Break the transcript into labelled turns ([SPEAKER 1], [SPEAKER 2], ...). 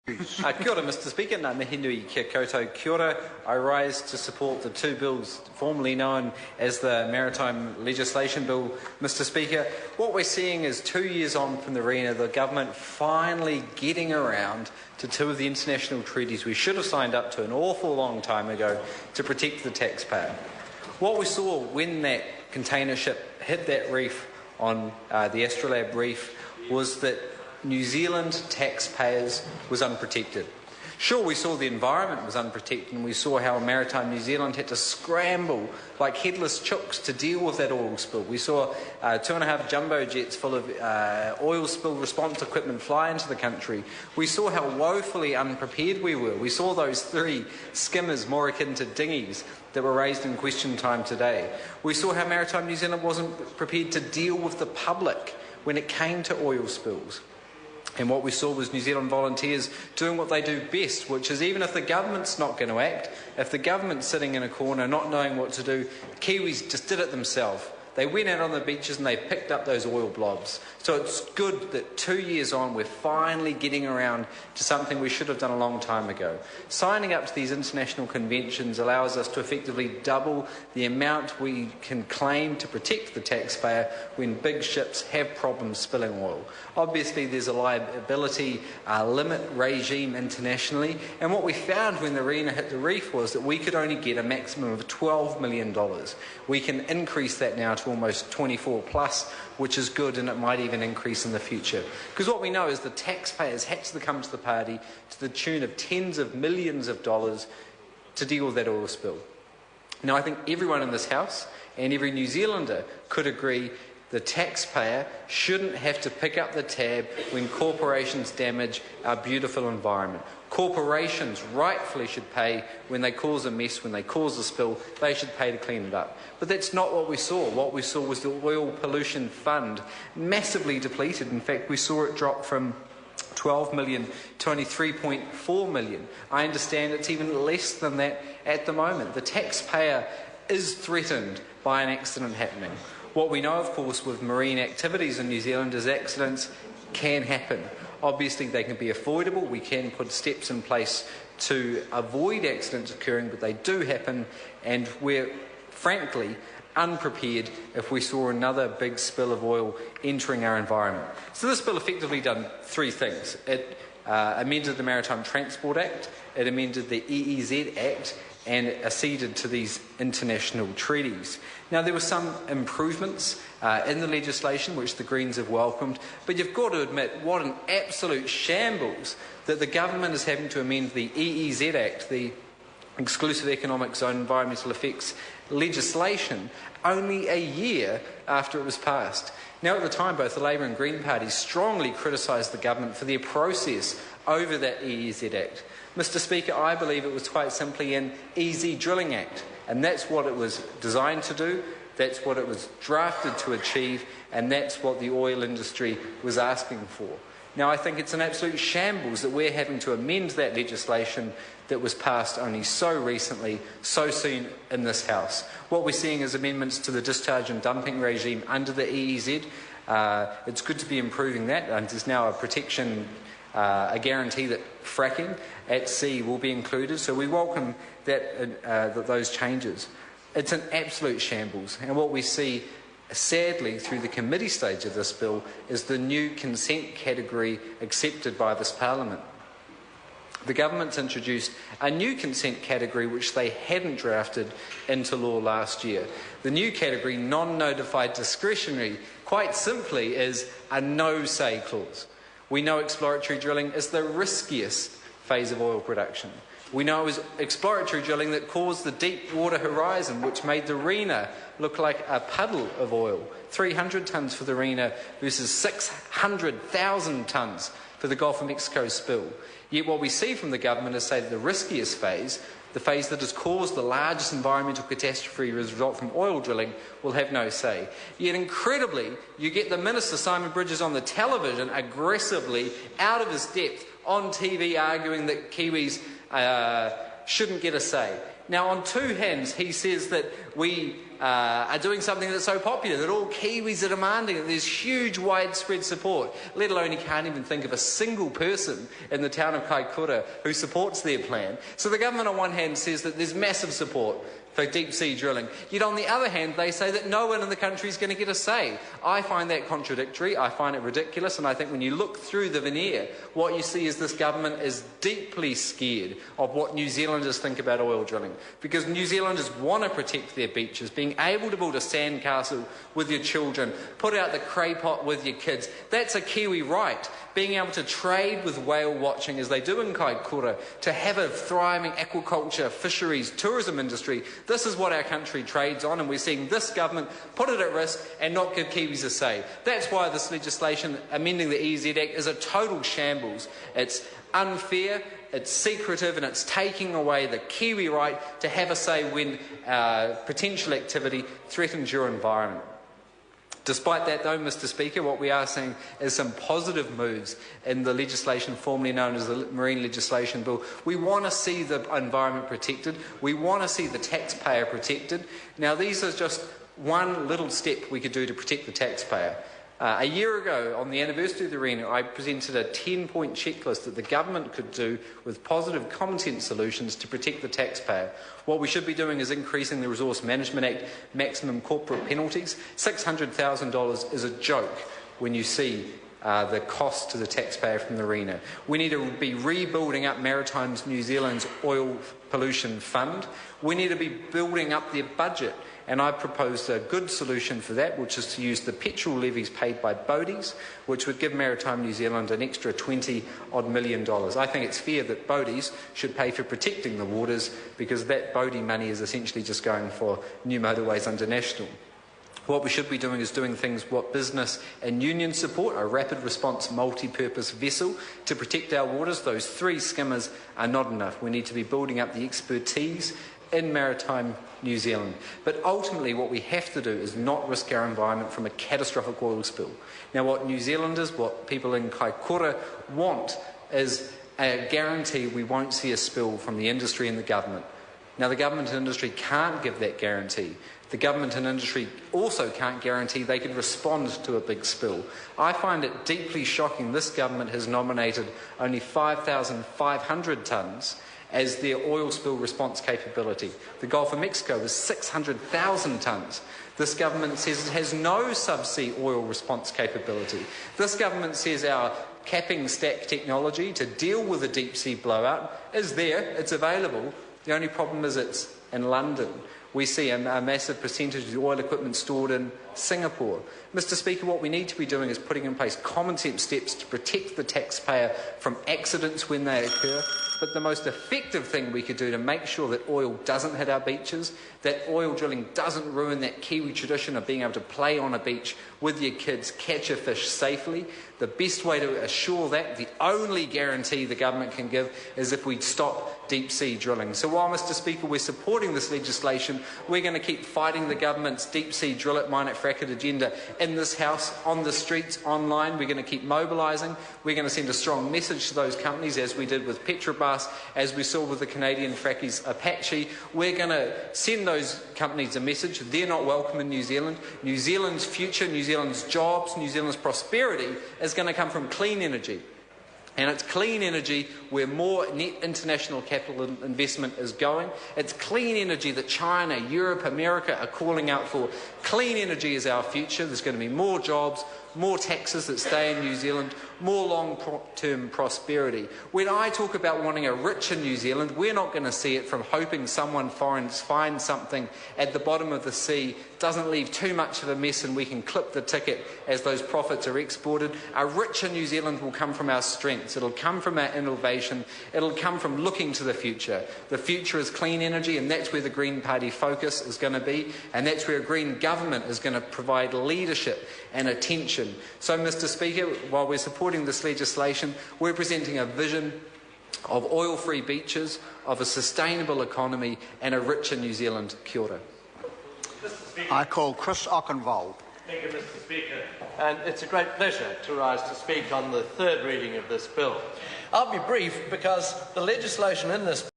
[SPEAKER 1] Kia ora, Mr Speaker. Ngā mihi nui kia koutou. Kia ora. I rise to support the two bills formerly known as the Maritime legislation bill. Mr Speaker, what we're seeing is 2 years on from the arena, the government finally getting around to two of the international treaties we should have signed up to an awful long time ago to protect the taxpayer. What we saw when that container ship hit that reef on the Astrolabe reef was that New Zealand taxpayers was unprotected. Sure, we saw the environment was unprotected and we saw how Maritime New Zealand had to scramble like headless chooks to deal with that oil spill. We saw 2.5 jumbo jets full of oil spill response equipment fly into the country. We saw how woefully unprepared we were. We saw those 3 skimmers more akin to dinghies that were raised in question time today. We saw how Maritime New Zealand wasn't prepared to deal with the public when it came to oil spills. And what we saw was New Zealand volunteers doing what they do best, which is even if the government's not going to act, if the government's sitting in a corner not knowing what to do, Kiwis just did it themselves. They went out on the beaches and they picked up those oil blobs. So it's good that 2 years on we're finally getting around to something we should have done a long time ago. Signing up to these international conventions allows us to effectively double the amount we can claim to protect the taxpayer when big ships have problems spilling oil. Obviously there's a liability limit regime internationally, and what we found when the arena hit the reef was that we could only get a maximum of $12 million. We can increase that now to almost 24 plus, which is good, and it might even increase in the future. Because what we know is the taxpayers had to come to the party to the tune of tens of millions of dollars to deal with that oil spill. Now I think everyone in this House and every New Zealander could agree the taxpayer shouldn't have to pick up the tab when corporations damage our beautiful environment. Corporations rightfully should pay when they cause a mess, when they cause a spill. They should pay to clean it up. But that's not what we saw. What we saw was the oil pollution fund massively depleted. In fact, we saw it drop from 12 million to only 3.4 million. I understand it's even less than that at the moment. The taxpayer is threatened by an accident happening. What we know, of course, with marine activities in New Zealand is accidents can happen. Obviously, they can be avoidable. We can put steps in place to avoid accidents occurring, but they do happen, and we're frankly unprepared if we saw another big spill of oil entering our environment. So this bill effectively done 3 things. It amended the Maritime Transport Act, it amended the EEZ Act, and acceded to these international treaties. Now, there were some improvements in the legislation which the Greens have welcomed, but you've got to admit what an absolute shambles that the government is having to amend the EEZ Act, the Exclusive Economic Zone Environmental Effects legislation, only a year after it was passed. Now, at the time, both the Labour and Green parties strongly criticised the government for their process over that EEZ Act. Mr Speaker, I believe it was quite simply an easy drilling act, and that's what it was designed to do, that's what it was drafted to achieve, and that's what the oil industry was asking for. Now, I think it's an absolute shambles that we're having to amend that legislation that was passed only so recently, so soon in this House. What we're seeing is amendments to the discharge and dumping regime under the EEZ. It's good to be improving that, and there's now a protection, a guarantee that fracking at sea will be included, so we welcome those changes. It's an absolute shambles, and what we see sadly through the committee stage of this bill is the new consent category accepted by this Parliament. The government's introduced a new consent category which they hadn't drafted into law last year. The new category, non-notified discretionary, quite simply is a no-say clause. We know exploratory drilling is the riskiest phase of oil production. We know it was exploratory drilling that caused the deep water horizon, which made the arena look like a puddle of oil. 300 tonnes for the arena versus 600,000 tonnes for the Gulf of Mexico spill. Yet what we see from the government is say that the riskiest phase, the phase that has caused the largest environmental catastrophe as a result from oil drilling, will have no say. Yet incredibly, you get the Minister, Simon Bridges, on the television aggressively, out of his depth, on TV arguing that Kiwis shouldn't get a say. Now, on two hands, he says that we are doing something that's so popular that all Kiwis are demanding it. There's huge widespread support, let alone you can't even think of a single person in the town of Kaikoura who supports their plan. So the government on one hand says that there's massive support for deep sea drilling, yet on the other hand they say that no one in the country is going to get a say. I find that contradictory, I find it ridiculous, and I think when you look through the veneer, what you see is this government is deeply scared of what New Zealanders think about oil drilling, because New Zealanders want to protect their beaches. Being able to build a sandcastle with your children, put out the cray pot with your kids, that's a Kiwi right. Being able to trade with whale watching as they do in Kaikoura, to have a thriving aquaculture, fisheries, tourism industry, this is what our country trades on, and we're seeing this government put it at risk and not give Kiwis a say. That's why this legislation amending the EZ Act is a total shambles. It's unfair, it's secretive, and it's taking away the Kiwi right to have a say when potential activity threatens your environment. Despite that, though, Mr. Speaker, what we are seeing is some positive moves in the legislation formerly known as the Marine Legislation Bill. We want to see the environment protected. We want to see the taxpayer protected. Now, these are just one little step we could do to protect the taxpayer. A year ago, on the anniversary of the arena, I presented a 10-point checklist that the government could do with positive common sense solutions to protect the taxpayer. What we should be doing is increasing the Resource Management Act maximum corporate penalties. $600,000 is a joke when you see the cost to the taxpayer from the arena. We need to be rebuilding up Maritime's New Zealand's oil pollution fund. We need to be building up their budget. And I proposed a good solution for that, which is to use the petrol levies paid by boaties, which would give Maritime New Zealand an extra $20-odd million. I think it's fair that boaties should pay for protecting the waters, because that boatie money is essentially just going for new motorways under national. What we should be doing is doing things what business and unions support, a rapid response multi-purpose vessel to protect our waters. Those 3 skimmers are not enough. We need to be building up the expertise in Maritime New Zealand. But ultimately what we have to do is not risk our environment from a catastrophic oil spill. Now what New Zealanders, what people in Kaikoura want is a guarantee we won't see a spill from the industry and the government. Now the government and industry can't give that guarantee. The government and industry also can't guarantee they could respond to a big spill. I find it deeply shocking this government has nominated only 5,500 tonnes as their oil spill response capability. The Gulf of Mexico is 600,000 tonnes. This government says it has no subsea oil response capability. This government says our capping stack technology to deal with a deep sea blowout is there, it's available. The only problem is it's in London. We see a massive percentage of the oil equipment stored in Singapore. Mr. Speaker, what we need to be doing is putting in place common sense steps to protect the taxpayer from accidents when they occur. But the most effective thing we could do to make sure that oil doesn't hit our beaches, that oil drilling doesn't ruin that Kiwi tradition of being able to play on a beach with your kids, catch a fish safely, the best way to assure that, the only guarantee the government can give, is if we stop deep sea drilling. So while, Mr. Speaker, we're supporting this legislation, we're going to keep fighting the government's deep sea drill it, mine it, frack it agenda in this House, on the streets, online. We're going to keep mobilising. We're going to send a strong message to those companies, as we did with Petrobras, as we saw with the Canadian frackies Apache. We're going to send those companies a message. They're not welcome in New Zealand. New Zealand's future, New Zealand's jobs, New Zealand's prosperity is going to come from clean energy. And it's clean energy where more net international capital investment is going. It's clean energy that China, Europe, America are calling out for. Clean energy is our future. There's going to be more jobs, more taxes that stay in New Zealand, more long-term prosperity. When I talk about wanting a richer New Zealand, we're not going to see it from hoping someone finds something at the bottom of the sea, doesn't leave too much of a mess and we can clip the ticket as those profits are exported. A richer New Zealand will come from our strengths. It'll come from our innovation. It'll come from looking to the future. The future is clean energy, and that's where the Green Party focus is going to be, and that's where a Green government is going to provide leadership and attention. So, Mr. Speaker, while we're supporting this legislation, we're presenting a vision of oil-free beaches, of a sustainable economy and a richer New Zealand. Kia ora.
[SPEAKER 2] I call Chris Ockenvold.
[SPEAKER 3] Thank you, Mr. Speaker. And it's a great pleasure to rise to speak on the third reading of this bill. I'll be brief because the legislation in this